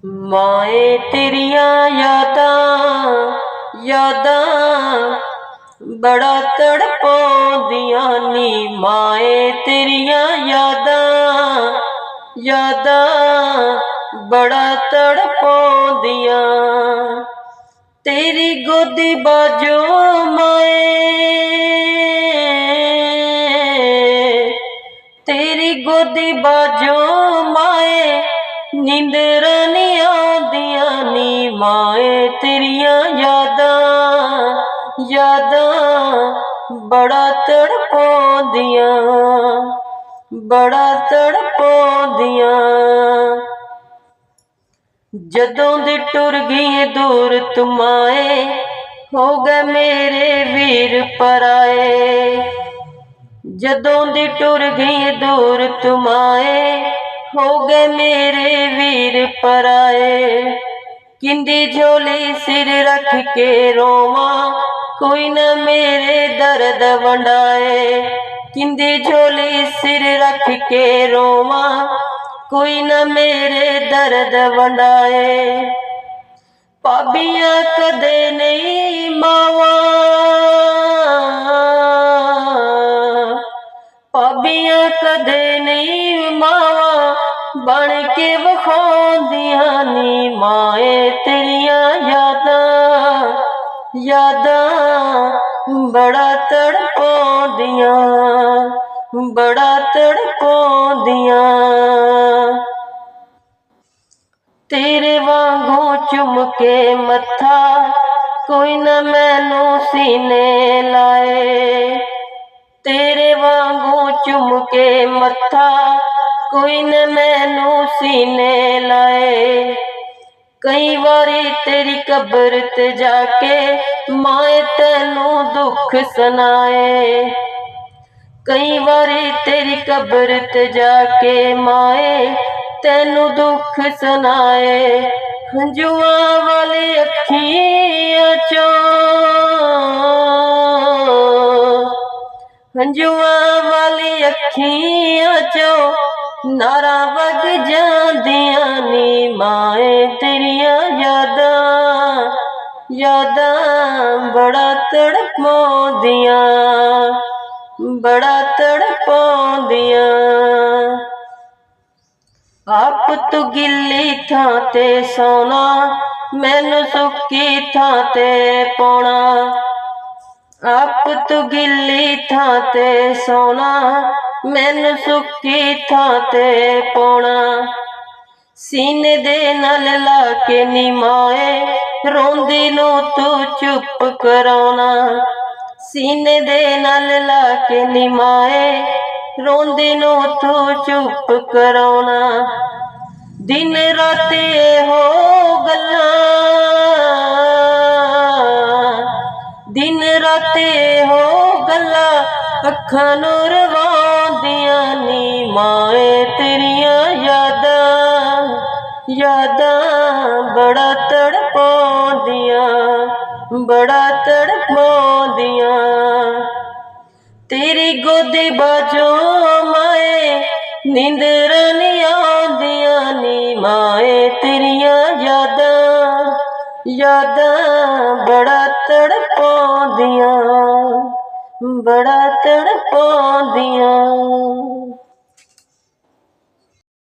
माए तेरिया यादां बड़ा तड़पाउंदियां नी। माए तेरिया यादां बड़ा तड़पाउंदियां। तेरी गोदी बाजो माए, तेरी गोदी बाजो माए नींदर नहीं आउंदियां नी। माए तेरिया यादां बड़ा तड़पाउंदियां, बड़ा तड़पाउंदियां। जदों दी टुर गई दूर तू माए, हो गए मेरे वीर पराए। जदों दी टुर गई दूर तू माए, हो गए मेरे वीर पराए। किंदी झोली सिर रख के रोवां, कोई न मेरे दर्द वंडाए। किंदी झोली सिर रख के रोवां, कोई न मेरे दर्द वंडाए। भाबियां कदे नहीं मावां, भाबियां कदे नहीं मावां बन के विखाउंदियां नी। माए तेरिया यादां बड़ा तड़पाउंदियां, बड़ा तड़पाउंदियां। तेरे वांगू चुम के मत्था कोई न मैनू सीने लाए। तेरे वांगू चुम के मत्था कोई न मैनू सीने लाए। कई बारी तेरी कब्र ते जाके माए तैनू दुख सुनाए। कई बारी तेरी कब्र ते जाके माए तैनू दुख सुनाए। हंजुआं वाली अखियां चों, हंजुआं वाली अखियां चों नारां वग जांदियां नी। माए तेरिया यादां बड़ा तड़पाउंदियां, बड़ा तड़पाउंदियां। आप तू गिल्ली थां ते सोना, मैनू सुक्की थां ते पाउणा। आप तू गिल्ली थां ते सोना, मैनू सुक्की थां ते पाउणा। सीने दे नाल ला के नी माए रोंदी नू तू चुप कराउणा। सीने दे नाल ला के नी माए रोंदी नू तू चुप कराउणा। दिन रात हो गल्लां, दिन रात हो गल्लां अखां नू रवाउंदियां नी। माए तेरिया यादां बड़ा तड़पाउंदियां, बड़ा तड़पाउंदियां। तेरी गोदी बाजो माए नींदर नहीं आउंदियां नी। माए तेरिया यादां बड़ा तड़पाउंदियां, बड़ा तड़पाउंदियां।